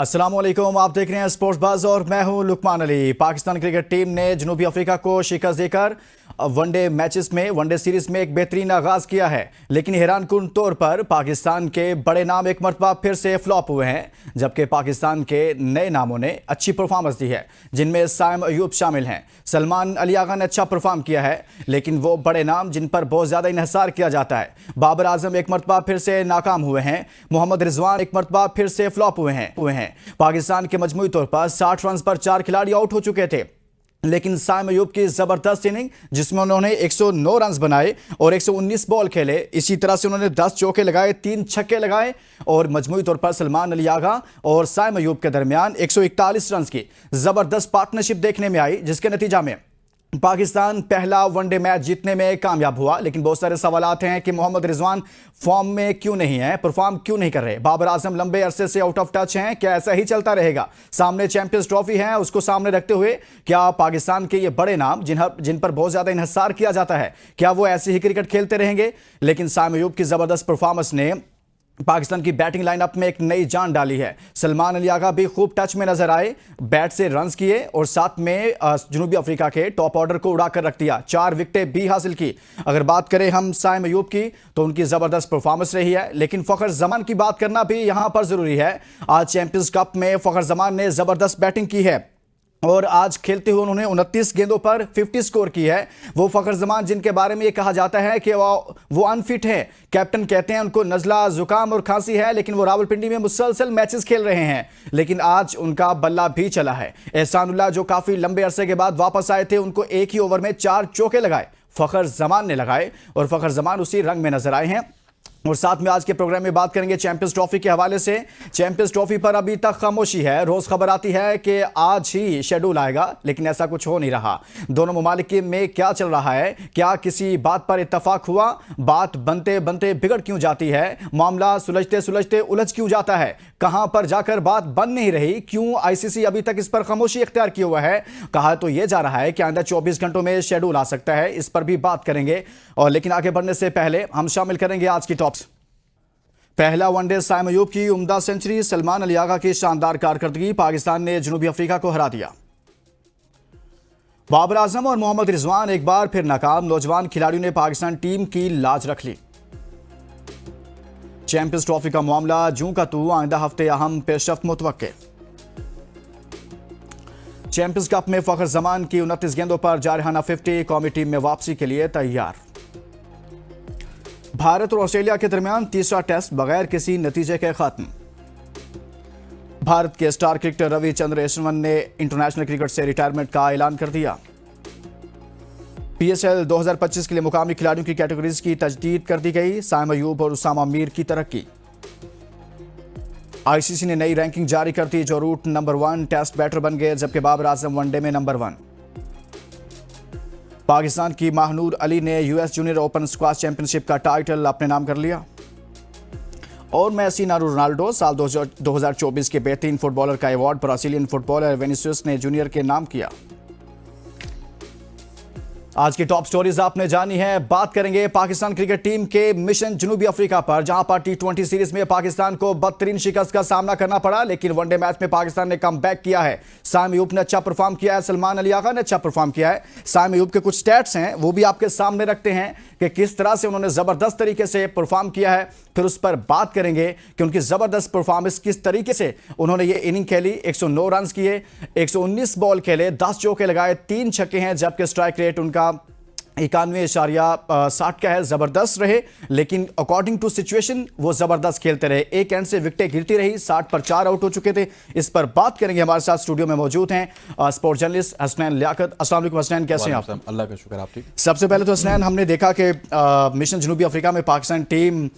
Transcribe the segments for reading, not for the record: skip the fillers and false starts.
अस्सलाम वालेकुम, आप देख रहे हैं स्पोर्ट्स बज़ और मैं हूं लुकमान अली। पाकिस्तान क्रिकेट टीम ने जनूबी अफ्रीका को शिकस्त देकर वनडे मैचेस में वनडे सीरीज में एक बेहतरीन आगाज किया है, लेकिन हैरानकुन तौर पर पाकिस्तान के बड़े नाम एक मरतबा फिर से फ्लॉप हुए हैं, जबकि पाकिस्तान के नए नामों ने अच्छी परफॉर्मेंस दी है, जिनमें साइम अयूब शामिल हैं। सलमान अली आगा ने अच्छा परफॉर्म किया है, लेकिन वो बड़े नाम जिन पर बहुत ज़्यादा इन्हिसार किया जाता है, बाबर आजम एक मरतबा फिर से नाकाम हुए हैं, मोहम्मद रिजवान एक मरतबा फिर से फ्लॉप हुए हैं। पाकिस्तान के मजमूई तौर पर 60 रन पर 4 खिलाड़ी आउट हो चुके थे, लेकिन साइम अयूब की जबरदस्त इनिंग जिसमें उन्होंने 109 रन बनाए और 119 बॉल खेले, इसी तरह से उन्होंने 10 चौके लगाए, 3 छक्के लगाए और मजमूई तौर पर सलमान अली आगा और साइम अयूब के दरमियान 141 रन की जबरदस्त पार्टनरशिप देखने में आई, जिसके नतीजा में पाकिस्तान पहला वनडे मैच जीतने में कामयाब हुआ। लेकिन बहुत सारे सवालात हैं कि मोहम्मद रिजवान फॉर्म में क्यों नहीं है, परफॉर्म क्यों नहीं कर रहे, बाबर आजम लंबे अरसे से आउट ऑफ टच हैं, क्या ऐसा ही चलता रहेगा? सामने चैंपियंस ट्रॉफी है, उसको सामने रखते हुए क्या पाकिस्तान के ये बड़े नाम जिन पर बहुत ज्यादा इन्हिसार किया जाता है, क्या वो ऐसे ही क्रिकेट खेलते रहेंगे? लेकिन साइम अयूब की जबरदस्त परफॉर्मेंस ने पाकिस्तान की बैटिंग लाइनअप में एक नई जान डाली है। सलमान अली आगा भी खूब टच में नजर आए, बैट से रन्स किए और साथ में जनूबी अफ्रीका के टॉप ऑर्डर को उड़ाकर रख दिया, 4 विकेटें भी हासिल की। अगर बात करें हम साइम अयूब की तो उनकी जबरदस्त परफॉर्मेंस रही है, लेकिन फखर जमान की बात करना भी यहां पर जरूरी है। आज चैंपियंस कप में फखर जमान ने जबरदस्त बैटिंग की है और आज खेलते हुए उन्होंने 29 गेंदों पर 50 स्कोर की है। वो फखर जमान जिनके बारे में ये कहा जाता है कि वो अनफिट है, कैप्टन कहते हैं उनको नज़ला, जुकाम और खांसी है, लेकिन वो रावलपिंडी में मुसलसल मैचेस खेल रहे हैं, लेकिन आज उनका बल्ला भी चला है। एहसानुल्लाह जो काफी लंबे अरसे के बाद वापस आए थे, उनको एक ही ओवर में 4 चौके लगाए फखर जमान ने लगाए और फखर जमान उसी रंग में नजर आए हैं। और साथ में आज के प्रोग्राम में बात करेंगे चैंपियंस ट्रॉफी के हवाले से। चैंपियंस ट्रॉफी पर अभी तक खामोशी है, रोज खबर आती है कि आज ही शेड्यूल आएगा, लेकिन ऐसा कुछ हो नहीं रहा। दोनों ममालिक में क्या चल रहा है, क्या किसी बात पर इत्तफाक हुआ, बात बनते बनते बिगड़ क्यों जाती है, मामला सुलझते सुलझते उलझ क्यों जाता है, कहां पर जाकर बात बन नहीं रही, क्यों आईसीसी अभी तक इस पर खामोशी इख्तियार किया हुआ है? कहा तो यह जा रहा है कि आइंदा 24 घंटों में शेड्यूल आ सकता है, इस पर भी बात करेंगे। और लेकिन आगे बढ़ने से पहले हम शामिल करेंगे आज की टॉप्स। पहला वनडे साइम अयूब की उम्दा सेंचुरी, सलमान अली आगा की शानदार कारकर्दगी, पाकिस्तान ने जनूबी अफ्रीका को हरा दिया। बाबर आजम और मोहम्मद रिजवान एक बार फिर नाकाम, नौजवान खिलाड़ियों ने पाकिस्तान टीम की लाज रख ली। चैंपियंस ट्रॉफी का मामला जूं का तू, आइंदा हफ्ते अहम पेशरफ्त मुतवक्के। चैंपियंस कप में फखर जमान की 29 गेंदों पर जारहाना 50, कौमी टीम में वापसी के लिए तैयार। भारत और ऑस्ट्रेलिया के दरमियान तीसरा टेस्ट बगैर किसी नतीजे के खत्म। भारत के स्टार क्रिकेटर रविचंद्रन अश्विन ने इंटरनेशनल क्रिकेट से रिटायरमेंट का ऐलान कर दिया। पीएसएल 2025 के लिए मुकामी खिलाड़ियों की कैटेगरीज की तजदीद कर दी गई, साइम अयूब और उसामा मीर की तरक्की। आईसीसी ने नई रैंकिंग जारी कर दी, जो रूट नंबर 1 टेस्ट बैटर बन गए, जबकि बाबर आजम वनडे में नंबर 1। पाकिस्तान की महानूर अली ने US junior open squash championship का टाइटल अपने नाम कर लिया। और मेसी रोनाल्डो साल 2024 के बेहतरीन फुटबॉलर का अवार्ड ब्राजीलियन फुटबॉलर विनीसियस ने जूनियर के नाम किया। आज की टॉप स्टोरीज आपने जानी है। बात करेंगे पाकिस्तान क्रिकेट टीम के मिशन जनूबी अफ्रीका पर, जहां पर T20 सीरीज में पाकिस्तान को बदतरीन शिकस्त का सामना करना पड़ा, लेकिन वनडे मैच में पाकिस्तान ने कम बैक किया है। साइम अयूब ने अच्छा परफॉर्म किया है, सलमान अली आगा ने अच्छा परफॉर्म किया है। साइम अयूब के कुछ स्टैट्स हैं, वो भी आपके सामने रखते हैं कि किस तरह से उन्होंने जबरदस्त तरीके से परफॉर्म किया है, फिर उस पर बात करेंगे कि उनकी जबरदस्त परफॉर्मेंस किस तरीके से उन्होंने ये इनिंग खेली। 109 रन किए, 119 बॉल खेले, 10 चौके लगाए, 3 छक्के हैं, जबकि स्ट्राइक रेट उनका 91.60 का है। जबरदस्त रहे, लेकिन अकॉर्डिंग टू सिचुएशन वो जबरदस्त खेलते रहे। एक एंड से विकेटें गिरती रही, 60 पर 4 आउट हो चुके थे। इस पर बात करेंगे। हमारे साथ स्टूडियो में मौजूद हैं स्पोर्ट्स जर्नलिस्ट हसनैन लियाकत। अस्सलाम वालेकुम हसनैन, कैसे हैं आप? अल्लाह का शुक्र, आप ठीक? सबसे पहले तो हसनैन, हमने देखा कि मिशन जनूबी अफ्रीका में पाकिस्तान टीम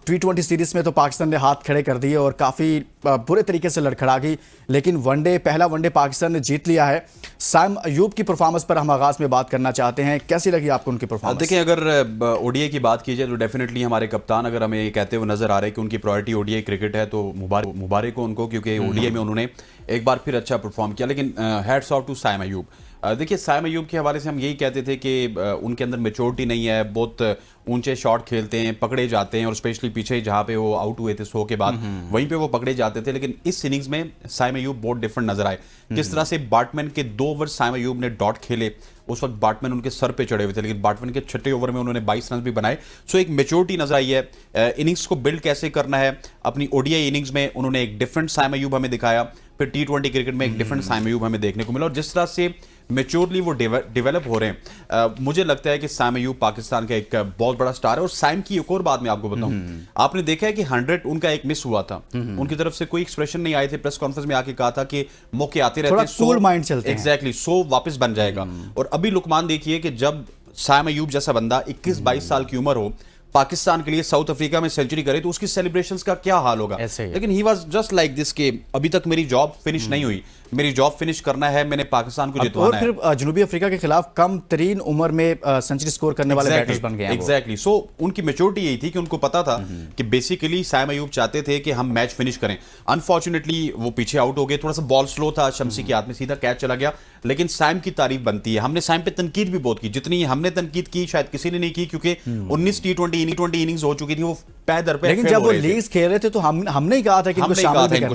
T20 सीरीज में तो पाकिस्तान ने हाथ खड़े कर दिए और काफ़ी बुरे तरीके से लड़खड़ा गई, लेकिन पहला वनडे पाकिस्तान ने जीत लिया है। साइम अयूब की परफॉर्मेंस पर हम आगाज में बात करना चाहते हैं, कैसी लगी आपको उनकी परफॉर्मेंस? देखिए, अगर ओडीआई की बात की जाए तो डेफिनेटली हमारे कप्तान अगर हमें कहते हुए नजर आ रहे हैं कि उनकी प्रायोरिटी ओडीआई क्रिकेट है, तो मुबारक हो उनको, क्योंकि ओडीआई में उन्होंने एक बार फिर अच्छा परफॉर्म किया। लेकिन hats off to Saim Ayub, देखिए साइम अयूब के हवाले से हम यही कहते थे कि उनके अंदर मेच्योरिटी नहीं है, बहुत ऊंचे शॉट खेलते हैं, पकड़े जाते हैं, और स्पेशली पीछे जहां पे वो आउट हुए थे 100 के बाद वहीं पे वो पकड़े जाते थे। लेकिन इस इनिंग्स में साइम अयूब बहुत डिफरेंट नजर आए। किस तरह से बाटमैन के 2 ओवर साइम अयूब ने डॉट खेले, उस वक्त बाटमैन उनके सर पे चढ़े हुए थे, लेकिन बाटमैन के 6ठे ओवर में उन्होंने 22 रन भी बनाए। सो एक मेच्योरिटी नजर आई है। इनिंग्स को बिल्ड कैसे करना है, अपनी ओडीआई इनिंग्स में उन्होंने एक डिफरेंट साइम अयूब हमें दिखाया, फिर T20 क्रिकेट में एक डिफरेंट साइम अयूब हमें देखने को मिला, और जिस तरह से मेच्योरली वो डेवलप हो रहे हैं, मुझे लगता है कि साइम अयूब पाकिस्तान का एक बहुत बड़ा स्टार है। और साइम की एक और बात मैं आपको बताऊं, आपने देखा है कि 100 उनका एक मिस हुआ था, उनकी तरफ से कोई एक्सप्रेशन नहीं आए थे, प्रेस कॉन्फ्रेंस में आके कहा था कि मौके आते रहते हैं, कूल माइंड चलते हैं, एग्जैक्टली 100 वापस बन जाएगा। और अभी लुकमान देखिए कि जब साइम अयूब जैसा बंदा 21-22 साल की उम्र हो, पाकिस्तान के लिए साउथ अफ्रीका में सेंचुरी करे, तो उसकी सेलिब्रेशंस का क्या हाल होगा। लेकिन he was just like this के अभी तक मेरी जॉब फिनिश नहीं हुई, मेरी जॉब फिनिश करना है, मैंने पाकिस्तान को जितवाना है। और फिर जनूबी अफ्रीका के खिलाफ कम तरीन उम्र में सेंचुरी स्कोर करने वाले बैटर्स बन गए हैं। एग्जैक्टली। सो उनकी मेच्योरिटी यही थी कि उनको पता था कि बेसिकली साइम अयूब चाहते थे कि हम मैच फिनिश करें। अनफॉर्चुनेटली वो पीछे आउट हो गए, थोड़ा सा बॉल स्लो था, शमसी के हाथ में सीधा कैच चला गया। लेकिन साइम की तारीफ बनती है, हमने साइम पे तनकीद भी बहुत की, जितनी हमने तनकीद की शायद किसी ने नहीं की, क्योंकि 19 T20 इनिंग्स हो चुकी थी, वो पैदर पे। लेकिन जब वो लीग्स खेल रहे थे तो हमने ही कहा था कि इनको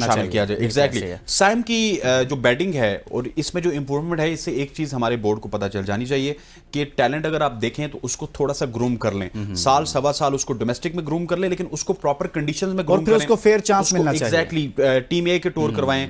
शामिल किया जाए। एग्जैक्टली। साइम की जो बैटिंग है और इसमें जो इंप्रूवमेंट है, इससे एक चीज हमारे बोर्ड को पता चल जानी चाहिए कि टैलेंट अगर आप देखें तो उसको थोड़ा सा ग्रूम कर लें, साल सवा साल उसको डोमेस्टिक में ग्रूम कर लें, लेकिन उसको प्रॉपर कंडीशंस में ग्रूम करें, उसको फेयर चांस मिलना चाहिए। एग्जैक्टली। टीम ए के टूर करवाएं,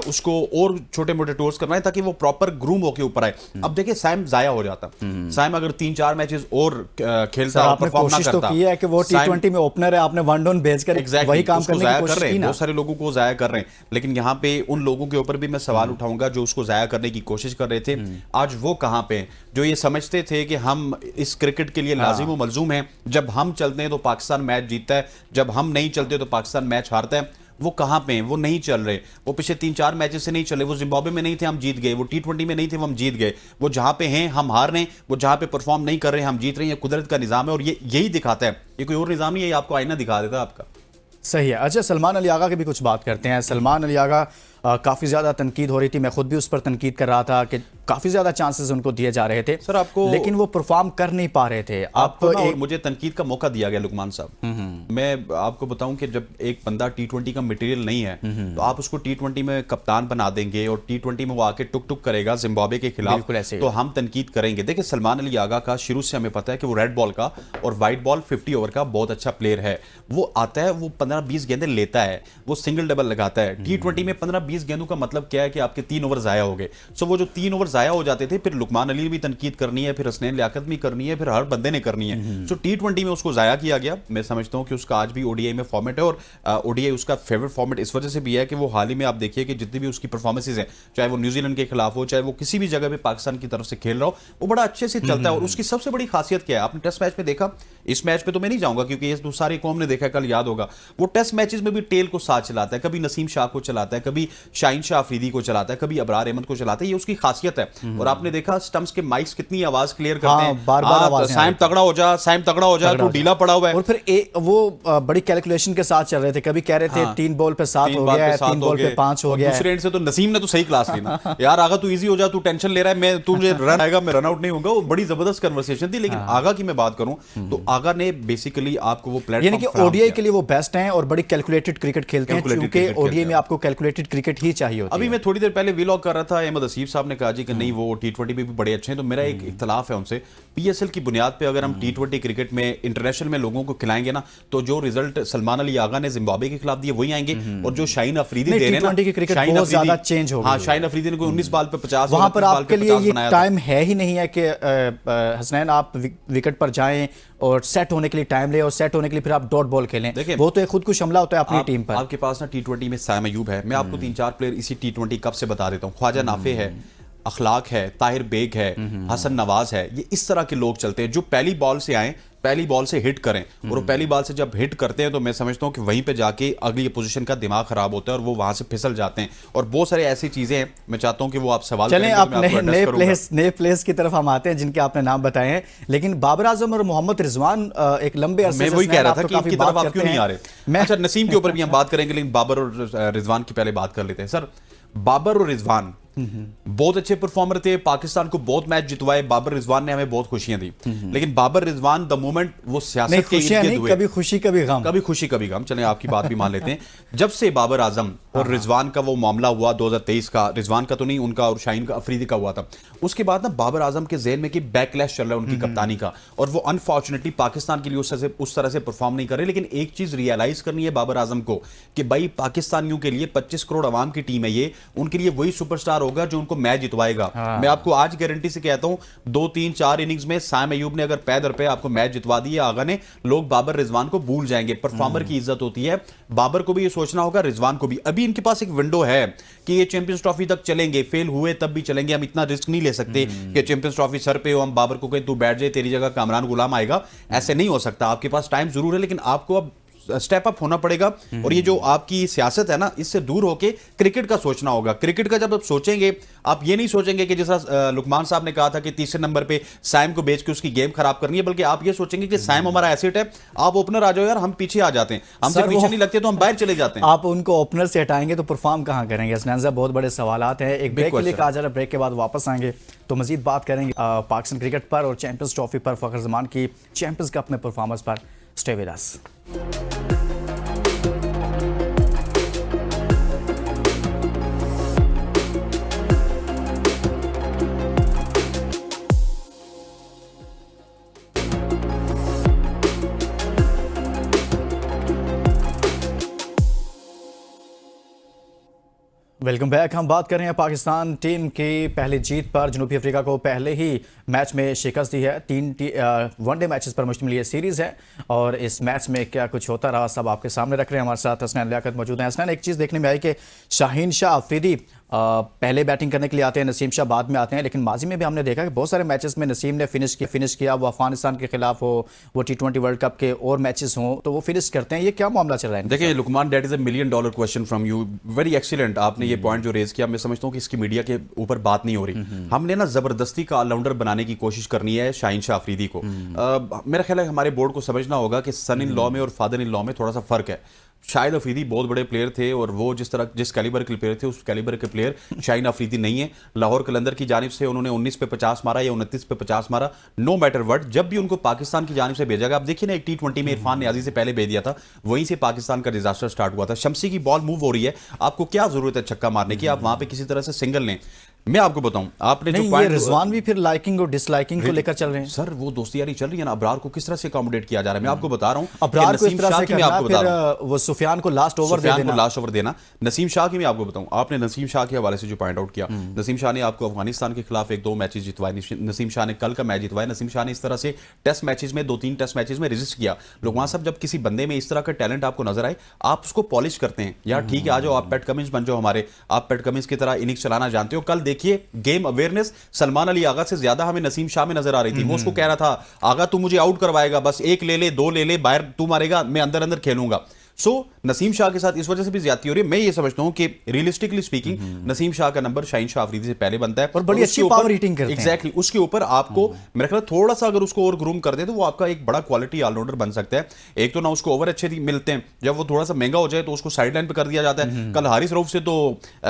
उसको और छोटे मोटे टूर्स करवाएं, ताकि वो प्रॉपर ग्रूम होकर ऊपर आए। अब देखिए साइम जाया हो जाता, साइम अगर 3-4 मैचेस और खेलता, परफॉर्म ना करता, किया है कि वो T20 में ओपनर है, आपने वन डाउन भेजकर वही काम करने की कोशिश की ना। बहुत सारे लोगों को जाया कर रहे हैं, लेकिन यहाँ पे उन लोगों के ऊपर भी मैं सवाल उठाऊंगा जो उसको जाया करने की कोशिश कर रहे थे। आज वो कहां पे हैं जो ये समझते थे कि हम इस क्रिकेट के लिए लाजिम व मलजूम हैं, जब हम चलते हैं तो पाकिस्तान मैच जीतता है, जब हम नहीं चलते तो पाकिस्तान मैच हारता है। वो कहां पे हैं? वो नहीं चल रहे। वो पिछले 3-4 मैचेस से नहीं चले। वो जिम्बाब्वे में नहीं थे, हम जीत गए। वो T20 में नहीं थे, वो हम जीत गए। वो जहां पे हैं हम हार रहे हैं, वो जहां पे परफॉर्म नहीं कर रहे हैं हम जीत रहे हैं। कुदरत का निजाम है और ये यही दिखाता है, ये कोई और निजाम नहीं है, ये आपको आईना दिखा देता है आपका। सही है। अच्छा, सलमान अली आगा की भी कुछ बात करते हैं। सलमान अली आगा काफ़ी ज़्यादा तनकीद हो रही थी, मैं खुद भी उस पर तनकीद कर रहा था कि काफ़ी ज़्यादा चांसेस उनको दिए जा रहे थे सर आपको, लेकिन वो परफॉर्म कर नहीं पा रहे थे। और मुझे तनकीद का मौका दिया गया लुकमान साहब। मैं आपको बताऊं कि जब एक बंदा T20 का मटेरियल नहीं है तो आप उसको T20 में कप्तान बना देंगे और T20 में वो आके टुक टुक करेगा जिम्बाब्वे के खिलाफ, तो हम तनकीद करेंगे। देखिए सलमान अली आगा का शुरू से हमें पता है कि वो रेड बॉल का और वाइट बॉल 50 ओवर का बहुत अच्छा प्लेयर है। वो आता है, वो 15-20 गेंदें लेता है, वो सिंगल डबल लगाता है। T20 में 15-20 गेंदों का मतलब क्या है कि आपके 3 ओवर जाया हो गए। सो वो जो 3 ओवर जाया हो जाते थे, फिर लुकमान अली ने भी तनकीद करनी है, फिर हसनैन लियाकत भी करनी है, फिर हर बंदे ने करनी है। सो T20 में उसको जाया किया गया। मैं समझता हूं कि उसका आज भी ओडीआई में फॉर्मेट है, और ओडीआई उसका फेवरेट फॉर्मेट इस वजह से भी है कि वो हाल ही में आप देखिए कि जितनी भी उसकी परफॉर्मेंसेज हैं, चाहे वो न्यूजीलैंड के खिलाफ हो, चाहे वो किसी भी जगह पे पाकिस्तान की तरफ से खेल रहा हो, वो बड़ा अच्छे से चलता है। और उसकी सबसे बड़ी खासियत क्या है, आपने टेस्ट मैच में देखा, इस मैच पे तो मैं नहीं जाऊंगा क्योंकि ये तो सारी कौम ने देखा, कल याद होगा, वो टेस्ट मैचेस में भी टेल को साथ चलाता है, कभी नसीम शाह को चलाता है, कभी शाहीन शाह अफरीदी को चलाता है, कभी अबरार अहमद को चलाता है। ये उसकी खासियत है। और आपने देखा स्टंप्स के माइक्स कितनी आवाज क्लियर करते हैं, बार-बार साइम तगड़ा हो जा, साइम तगड़ा हो जा, तू ढीला पड़ा हुआ है। और फिर वो बड़ी कैलकुलेशन के साथ चल रहे थे, कभी कह रहे थे 3 बॉल पे 7 हो गया है, 3 बॉल पे 5 हो गया है। दूसरे एंड से तो नसीम ने तो सही क्लास ली ना, यार आगा तू इजी हो जा, तू टेंशन ले रहा है, मैं तुझे रन आएगा, मैं रन आउट नहीं होऊंगा। वो बड़ी जबरदस्त कन्वर्सेशन थी। लेकिन आगा की मैं बात करूं तो आगा ने बेसिकली आपको वो प्लेटफॉर्म, यानी कि ओडीआई के लिए वो बेस्ट हैं और बड़ी कैलकुलेटेड क्रिकेट खेलते हैं, क्योंकि ओडीआई में आपको कैलकुलेटेड क्रिकेट ही चाहिए होती है। अभी मैं थोड़ी देर पहले व्लॉग कर रहा था, अहमद हसीब साहब ने कहा जी कि नहीं वो T20 में भी बड़े अच्छे हैं, तो मेरा एक इख्तलाफ है उनसे। PSL की बुनियाद पे अगर हम T20 क्रिकेट में इंटरनेशनल में लोगों को खिलाएंगे ना, तो जो रिजल्ट सलमान अली आगा ने जिम्बाब्वे के खिलाफ दिए वही आएंगे। और जो शाहीन अफरीदी दे रहे हैं ना, T20 की क्रिकेट बहुत ज्यादा चेंज हो गई। हाँ, शाहीन अफरीदी ने कोई 19 बॉल पे 50, वहां पर आपके लिए ये टाइम है ही नहीं है कि हसनैन आप विकेट पर जाएं और सेट होने के लिए टाइम ले, और सेट होने के लिए फिर आप डॉट बॉल खेलें। देखिए वो तो एक खुद को हमला होता है अपनी टीम पर। आपके पास ना T20 में साइम अयूब है, मैं आपको 3-4 प्लेयर इसी T20 कप से बता देता हूँ। ख्वाजा नाफे है, अखलाक है, ताहिर बेग है, हसन नवाज है। ये इस तरह के लोग चलते हैं जो पहली बॉल से आए, पहली बॉल से हिट करें, और वो पहली बॉल से जब हिट करते हैं तो मैं समझता हूं कि वहीं पे जाके अगली पोजीशन का दिमाग खराब होता है और वो वहां से फिसल जाते हैं। और बहुत सारे ऐसी चीजें हैं, मैं चाहता हूं कि वो आप सवाल चलें, आप नए प्लेस की तरफ हम आते हैं जिनके आपने नाम बताए हैं। लेकिन बाबर आजम और मोहम्मद रिजवान एक लंबे अरसे से, मैं वही कह रहा था कि इनकी तरफ आप क्यों नहीं आ रहे। अच्छा, नसीम के ऊपर भी हम बात करेंगे, लेकिन बाबर और रिजवान की पहले बात कर लेते हैं। सर बाबर और रिजवान बहुत अच्छे परफॉर्मर थे, पाकिस्तान को बहुत मैच जितवाए। बाबर रिजवान ने हमें बहुत खुशियां दी, लेकिन बाबर रिजवान द मोमेंट वो सियासत के खुशियां इर्द नहीं, गिर्द हुए, कभी खुशी कभी गम, कभी खुशी कभी गम, चलें आपकी बात भी मान लेते हैं। जब से बाबर आजम और रिजवान का वो मामला हुआ 2023 का, रिजवान का तो नहीं, उनका और शाहीन का अफरीदी का हुआ था, उसके बाद ना बाबर आजम के ज़हन में कि बैकलैश चल रहा है उनकी कप्तानी का, और वो अनफॉर्चुनेटली पाकिस्तान के लिए उस तरह से परफॉर्म नहीं कर रहे। लेकिन एक चीज रियलाइज करनी है बाबर आजम को कि भाई पाकिस्तानियों के लिए 25 करोड़ आवाम की टीम है ये, उनके लिए वही सुपरस्टार होगा जो उनको मैच जितवाएगा। मैं आपको आज गारंटी से कहता हूं 2 3 4 इनिंग्स में साइम अयूब ने अगर पै दर पे आपको मैच जितवा दिया आगा ने, लोग बाबर रिजवान को भूल जाएंगे। परफॉर्मर की इज्जत होती है, बाबर को भी ये सोचना होगा, रिजवान को भी। अभी इनके पास एक विंडो है कि ये चैंपियंस ट्रॉफी तक चलेंगे, फेल हुए तब भी चलेंगे। हम इतना रिस्क नहीं ले सकते कि चैंपियंस ट्रॉफी सर पे हो, हम बाबर को कहें तू बैठ जाए, तेरी जगह कामरान गुलाम आएगा, ऐसे नहीं हो सकता। आपके पास टाइम जरूर है, लेकिन आपको अब स्टेप अप होना पड़ेगा। और ये जो आपकी सियासत है ना, इससे दूर होके क्रिकेट का सोचना होगा। क्रिकेट का जब आप सोचेंगे, आप ये नहीं सोचेंगे कि जैसा लुकमान साहब ने कहा था कि तीसरे नंबर पे साइम को बेच के उसकी गेम खराब करनी है, बल्कि आप ये सोचेंगे कि साइम हमारा एसेट है, आप ओपनर आ जाओ यार, हम पीछे आ जाते हैं, हमसे पीछे नहीं लगते तो हम बाहर चले जाते हैं। आप उनको ओपनर से हटाएंगे तो परफॉर्म कहां करेंगे? हसनैन साहब, बहुत बड़े सवालात हैं। एक ब्रेक के लिए कहा जा रहा है, ब्रेक के बाद वापस आएंगे तो मजीद बात करेंगे पाकिस्तान क्रिकेट पर और चैंपियंस ट्रॉफी पर, फखर जमान की चैंपियंस कप में परफॉर्मेंस पर। Stay with us. Welcome back. हम बात कर रहे हैं पाकिस्तान टीम की पहली जीत पर। जनूबी अफ्रीका को पहले ही मैच में शिकस्त दी है। 3 वनडे मैचेस पर मुश्तमिल ये सीरीज़ है, और इस मैच में क्या कुछ होता रहा सब आपके सामने रख रहे हैं। हमारे साथ हसनैन लियाकत मौजूद हैं। हसनैन, एक चीज़ देखने में आई कि शाहीन शाह अफरीदी पहले बैटिंग करने के लिए आते हैं, नसीम शाह बाद में आते हैं, लेकिन माजी में भी हमने देखा कि बहुत सारे मैचेस में नसीम ने फिनिश किया। वो अफगानिस्तान के खिलाफ हो, वो T20 वर्ल्ड कप के और मैचेस हों, तो वो फिनिश करते हैं। ये क्या मामला चल रहा है? देखिए Luqman, that is $1 million question from you, very excellent. आपने ये पॉइंट जो रेज किया, मैं समझता हूँ कि इसकी मीडिया के ऊपर बात नहीं हो रही। हमने ना जबरदस्ती का ऑलराउंडर बनाने की कोशिश करनी है शाहीन शाह अफरीदी को। मेरा ख्याल है हमारे बोर्ड को समझना होगा कि सन इन लॉ में और फादर इन लॉ में थोड़ा सा फर्क है। शाहिद अफरीदी बहुत बड़े प्लेयर थे, और वो जिस कैलिबर के प्लेयर थे, उस कैलिबर के प्लेयर शाहीन अफरीदी नहीं है। लाहौर कलंदर की जानिब से उन्होंने 19 पे 50 मारा या 29 पे 50 मारा, नो मैटर व्हाट। जब भी उनको पाकिस्तान की जानिब से भेजा गया, आप देखिए ना, एक T20 में इरफान नियाजी से पहले भेज दिया था, वहीं से पाकिस्तान का डिजास्टर स्टार्ट हुआ था। शमसी की बॉल मूव हो रही है, आपको क्या जरूरत है छक्का मारने की? आप वहां पे किसी तरह से सिंगल लें। मैं आपको बताऊं, आपने जो पॉइंट, रिजवान भी फिर लाइकिंग और डिसलाइकिंग को लेकर चल रहे हैं। सर वो दोस्ती यारी चल रही है ना, अबरार को किस तरह से अकोमोडेट किया जा रहा है, मैं आपको बता रहा हूं। अबरार को इस तरह से करना, फिर वो सुफियान को लास्ट ओवर देना। नसीम शाह की मैं आपको बताऊं, आपने नसीम शाह के हवाले से जो पॉइंट आउट किया, नसीम शाह ने आपको अफगानिस्तान के खिलाफ 1-2 मैचेस जितवाए, नसीम शाह ने कल का मैच जितवाया, नसीम शाह ने इस तरह से टेस्ट मैचेस में 2-3 टेस्ट मैचेस में रेजिस्ट किया। लोग साहब, जब किसी बंदे में इस तरह का टैलेंट आपको नजर आए, आप उसको पॉलिश करते हैं। यार ठीक है, आ जाओ, आप पैट कमिंस बन जाओ हमारे, आप पैट कमिंस की तरह इनिंग्स चलाना जानते हो। कल देखिए गेम अवेयरनेस सलमान अली आगा से ज्यादा हमें नसीम शाह में नजर आ रही थी। वो उसको कह रहा था, आगा तू मुझे आउट करवाएगा, बस 1 ले ले 2 ले ले, बाहर तू मारेगा, मैं अंदर अंदर खेलूंगा। सो नसीम शाह के साथ इस वजह से भी ज्यादती हो रही है। मैं ये समझता हूं कि रियलिस्टिकली स्पीकिंग नसीम शाह का नंबर शाहीन शाह अफरीदी से पहले बनता है, और बड़ी अच्छी पावर हिटिंग करते हैं। एग्जैक्टली, उसके ऊपर आपको मेरा ख्याल थोड़ा सा अगर उसको और ग्रूम कर दे तो वो आपका एक बड़ा क्वालिटी ऑलराउंडर बन सकता है। एक तो ना उसको ओवर अच्छे मिलते हैं, जब वो थोड़ा सा महंगा हो जाए तो उसको साइड लाइन पर कर दिया जाता है। कल हारिस रऊफ से तो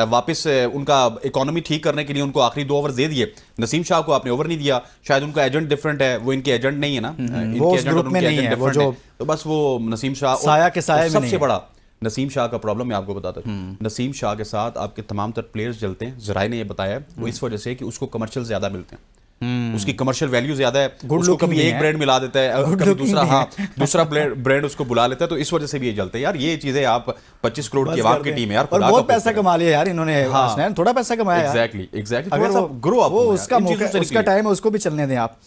वापस उनका इकोनॉमी ठीक करने के लिए उनको आखिरी 2 ओवर दे दिए, नसीम शाह को आपने ओवर नहीं दिया। शायद उनका एजेंट डिफरेंट है, वो इनके एजेंट नहीं है ना, इनके एजेंट और उनके एजेंट डिफरेंट है, तो बस वो नसीम शाह साया के साये में सबसे बड़ा नसीम शाह का प्रॉब्लम मैं आपको बताता हूं। नसीम शाह के साथ आपके तमाम तर प्लेयर्स जलते हैं, जराए ने ये बताया, वो इस वजह से कि उसको कमर्शियल ज्यादा मिलते हैं, उसकी कमर्शियल वैल्यू ज्यादा है, उसको कभी एक ब्रांड मिला देता है, कभी दूसरा ब्रांड उसको बुला लेता है, तो इस वजह से भी ये जलते हैं। यार ये चीजें, आप 25 करोड़ की आवाम की टीम है यार, और बहुत पैसा कमा लिया यार इन्होंने। हाँ, थोड़ा पैसा कमाया। एग्जैक्टली, अगर वो ग्रो अप, वो उसका टाइम है, उसको भी चलने दें आप।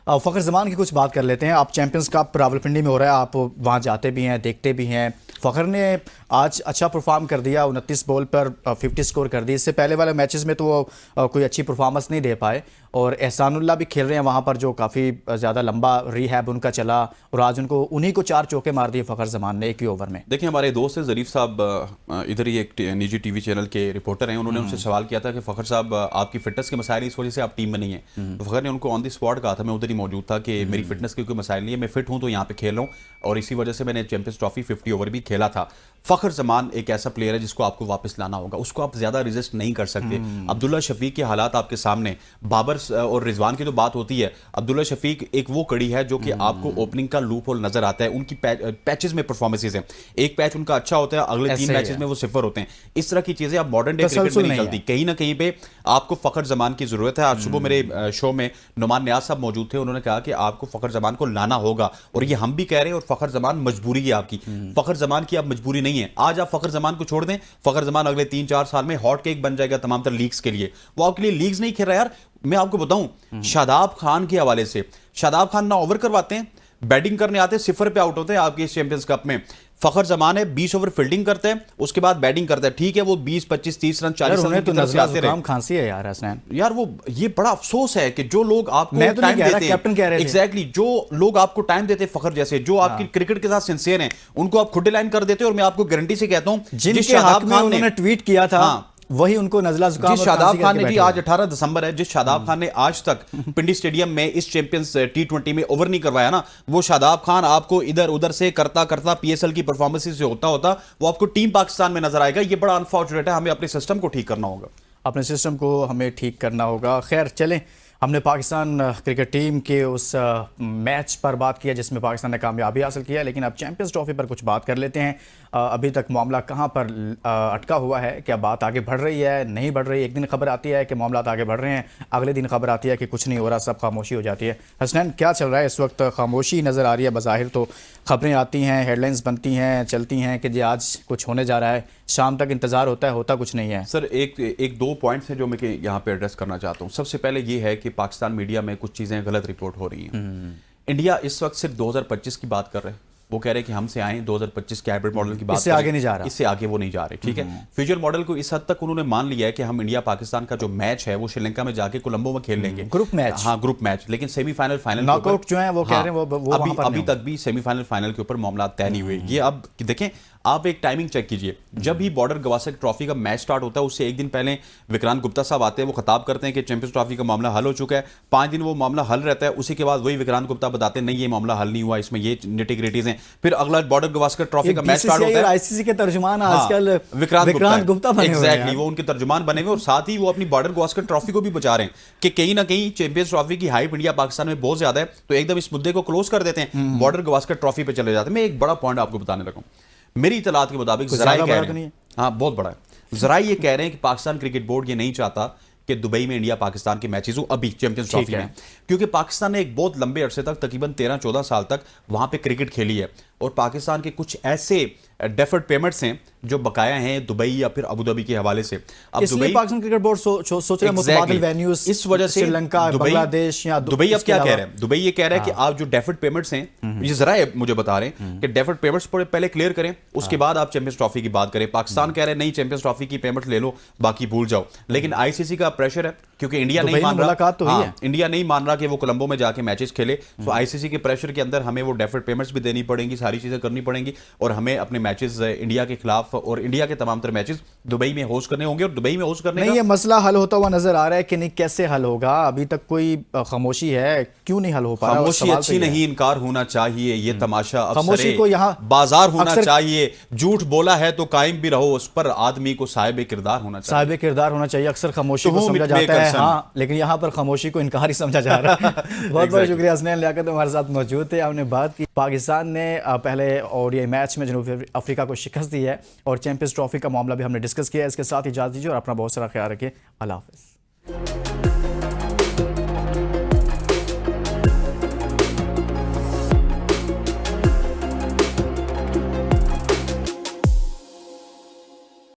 फखर जमान की कुछ बात कर लेते हैं। आप चैंपियंस कप रावलपिंडी में हो रहा है, आप वहाँ जाते भी हैं, देखते भी हैं। फखर ने आज अच्छा परफॉर्म कर दिया, 29 बॉल पर 50 स्कोर कर दी। इससे पहले वाले मैचेस में तो वो कोई अच्छी परफॉर्मेंस नहीं दे पाए, और एहसानुल्लाह भी खेल रहे हैं वहाँ पर, जो काफ़ी ज़्यादा लंबा रिहैब उनका चला, और आज उनको उन्हीं को 4 चौके मार दिए फखर जमान ने 1 ही ओवर में। देखिए हमारे दोस्त हैं ज़रीफ साहब, इधर ही एक निजी टीवी चैनल के रिपोर्टर हैं, उन्होंने उनसे सवाल किया था कि फ़खर साहब आपकी फिटनेस के मसाइल इस वजह से आप टीम में नहीं है। तो फ़खर ने उनको ऑन द स्पॉट कहा था, मैं उधर ही मौजूद था, कि मेरी फिटनेस के कोई मसाइल नहीं है, मैं फिट हूँ तो यहाँ पे खेल रहा हूँ, और इसी वजह से मैंने चैंपियंस ट्रॉफी 50 ओवर भी खेला था। फखर जमान एक ऐसा प्लेयर है जिसको आपको वापस लाना होगा, उसको आप ज्यादा रेजिस्ट नहीं कर सकते। अब्दुल्ला शफीक के हालात आपके सामने, बाबर और रिजवान की तो बात होती है, अब्दुल्ला शफीक एक वो कड़ी है जो कि आपको ओपनिंग का लूप होल नजर आता है। उनकी पैचेस में परफॉर्मेंसेस हैं, एक पैच उनका अच्छा होता है, अगले 3 मैचेस में वो सिफर होते हैं। इस तरह की चीजें अब मॉडर्न डे क्रिकेट में नहीं चलती। कहीं ना कहीं पे आपको फखर जमान की जरूरत है। आज सुबह मेरे शो में नुमान नियाज साहब मौजूद थे, उन्होंने कहा कि आपको फखर जमान को लाना होगा, और ये हम भी कह रहे हैं, और फखर जमान मजबूरी है आपकी। फखर जमान की अब मजबूरी नहीं है। आज आप फखर जमान को छोड़ दें, फखर जमान अगले 3-4 साल में हॉट केक बन जाएगा तमाम तर लीग्स के लिए। वो आपके लिए लीग्स नहीं खेल रहा यार। मैं आपको बताऊं, शादाब खान के हवाले से, शादाब खान ना ओवर करवाते हैं, बैटिंग करने आते हैं, सिफर पे आउट होते हैं आपके इस चैंपियंस कप में। फखर जमान है 20 ओवर फील्डिंग करते हैं, उसके बाद बैटिंग करते हैं। ठीक है, वो 20, 25, 30 रन, 40 रन की तरफ से आते रहे। खांसी है यार हसनैन, यार वो ये बड़ा अफसोस है कि जो लोग आपको मैं तो टाइम नहीं कह रहा, देते कैप्टन कह रहे थे। एग्जैक्टली, जो लोग आपको टाइम देते हैं, फखर जैसे, जो आपकी क्रिकेट के साथ सिंसियर हैं, उनको आप खुद लाइन कर देते हो। और मैं आपको गारंटी से कहता हूं, जिस शादाब खान ने ट्वीट किया था, वही उनको नजला जुकाम जिस शादाब खान ने, जी आज 18 दिसंबर है, जिस शादाब खान ने आज तक पिंडी स्टेडियम में इस चैंपियंस T20 में ओवर नहीं करवाया ना, वो शादाब खान आपको इधर उधर से करता करता PSL की परफॉर्मेंस से होता वो आपको टीम पाकिस्तान में नजर आएगा। ये बड़ा अनफॉर्चुनेट है, हमें अपने सिस्टम को ठीक करना होगा। अपने सिस्टम को हमें ठीक करना होगा। खैर चलें, हमने पाकिस्तान क्रिकेट टीम के उस मैच पर बात किया जिसमें पाकिस्तान ने कामयाबी हासिल किया, लेकिन अब चैंपियंस ट्रॉफी पर कुछ बात कर लेते हैं। अभी तक मामला कहां पर अटका हुआ है? क्या बात आगे बढ़ रही है, नहीं बढ़ रही? एक दिन खबर आती है कि मामला आगे बढ़ रहे हैं, अगले दिन खबर आती है कि कुछ नहीं हो रहा, सब खामोशी हो जाती है। हसनैन, क्या चल रहा है इस वक्त? खामोशी नज़र आ रही है। बज़ाहिर तो खबरें आती हैं, हेडलाइंस बनती हैं, चलती हैं कि जी आज कुछ होने जा रहा है, शाम तक इंतजार होता है, होता कुछ नहीं है। सर एक दो पॉइंट्स हैं जो मैं यहाँ पे एड्रेस करना चाहता हूँ। सबसे पहले ये है कि पाकिस्तान मीडिया में कुछ चीज़ें गलत रिपोर्ट हो रही हैं। इंडिया इस वक्त सिर्फ 2025 की बात कर रहे हैं। वो कह रहे हैं कि हमसे आए 2025 के हाइब्रिड मॉडल की बात, इससे आगे नहीं जा रहा, इससे आगे वो नहीं जा रहे। ठीक है, फ्यूचर मॉडल को इस हद तक उन्होंने मान लिया है कि हम इंडिया पाकिस्तान का जो मैच है वो श्रीलंका में जाके कोलंबो में खेल लेंगे, ग्रुप मैच। हाँ, ग्रुप मैच, लेकिन सेमीफाइनल फाइनल नॉकआउट जो है वो कह रहे हैं वो अभी तक भी सेमीफाइनल फाइनल के ऊपर मामला तय नहीं हुए। ये अब देखें, आप एक टाइमिंग चेक कीजिए, जब भी बॉर्डर गवास्कर ट्रॉफी का मैच स्टार्ट होता है उससे एक दिन पहले विक्रांत गुप्ता साहब आते हैं, वो खिताब करते हैं कि चैंपियंस ट्रॉफी का मामला हल हो चुका है। 5 दिन वो मामला हल रहता है, उसी के बाद वही विक्रांत गुप्ता बताते हैं नहीं ये मामला हल नहीं हुआ, इसमें ये निटी-ग्रिटीज हैं। फिर अगला बॉर्डर गवास्कर ट्रॉफी का मैच स्टार्ट होता है। आईसीसी के तर्जुमान आजकल विक्रांत गुप्ता बने हुए हैं। एग्जैक्टली, वो उनके तर्जुमान बने हुए, और साथ ही वो अपनी बॉर्डर गवास्कर ट्रॉफी को भी बचा रहे हैं कि कहीं ना कहीं चैंपियंस ट्रॉफी की हाइप इंडिया पाकिस्तान में बहुत ज्यादा है, तो एकदम इस मुद्दे को क्लोज कर देते हैं, बॉर्डर गवास्कर ट्रॉफी पे चले जाते हैं। मैं एक बड़ा पॉइंट आपको बताने लगा हूं, मेरी इतलात के मुताबिक जराई कह रहे हैं, हाँ बहुत बड़ा है, जराई ये कह रहे हैं कि पाकिस्तान क्रिकेट बोर्ड ये नहीं चाहता कि दुबई में इंडिया पाकिस्तान के मैचेस हो अभी चैंपियंस ट्रॉफी में, क्योंकि पाकिस्तान ने एक बहुत लंबे अरसे तक तकरीबन 13-14 साल तक वहां पे क्रिकेट खेली है, और पाकिस्तान के कुछ ऐसे डेफर्ड पेमेंट्स हैं जो बकाया हैं दुबई या फिर अबू धाबी के हवाले से। अब दुबई, पाकिस्तान क्रिकेट बोर्ड सोच रहे हैं मुतबादिल वेन्यूज, इस वजह से श्रीलंका, बांग्लादेश या दुबई अब क्या कह रहे हैं, दुबई ये कह रहा है कि आप जो डेफर्ड पेमेंट्स हैं, ये जरा मुझे बता रहे हैं कि डेफर्ड पेमेंट्स पहले क्लियर करें, उसके बाद आप चैंपियंस ट्रॉफी की बात करें। पाकिस्तान कह रहे हैं नहीं, चैंपियंस ट्रॉफी की पेमेंट ले लो, बाकी भूल जाओ। लेकिन आईसीसी का प्रेशर है, क्योंकि इंडिया नहीं मान रहा, इंडिया नहीं मान रहा कि वो कोलंबो में जाके मैचेस खेले, तो आईसीसी के प्रेशर के अंदर हमें वो डेफर्ड पेमेंट्स भी देनी पड़ेंगी, सारी चीजें करनी पड़ेंगी, और हमें अपने मैचेस इंडिया के खिलाफ और इंडिया के तमाम तरह मैचेस दुबई में होस्ट करने होंगे, और दुबई में होस्ट करने नहीं, ये मसला हल होता हुआ नजर आ रहा है कि नहीं, कैसे हल होगा? अभी तक कोई खामोशी है, क्यों नहीं हल हो पा रहा? खामोशी अच्छी नहीं, इनकार होना चाहिए, ये तमाशा खामोशी को यहाँ बाजार होना चाहिए। झूठ बोला है तो कायम भी रहो, उस पर आदमी को साहिब किरदार होना चाहिए, साहिब किरदार होना चाहिए। अक्सर खामोशी को समझा जाता है, हाँ, लेकिन यहाँ पर खामोशी को इनकार ही समझा जा रहा है। बहुत बहुत शुक्रिया हसनैन लियाकत हमारे साथ मौजूद थे। हमने बात की पाकिस्तान ने पहले और ये मैच में जनूबी अफ्रीका को शिकस्त दी है, और चैंपियंस ट्रॉफी का मामला भी हमने डिस्कस किया है। इसके साथ इजाज़त दीजिए और अपना बहुत सारा ख्याल रखिए। अल्लाह हाफ़िज़।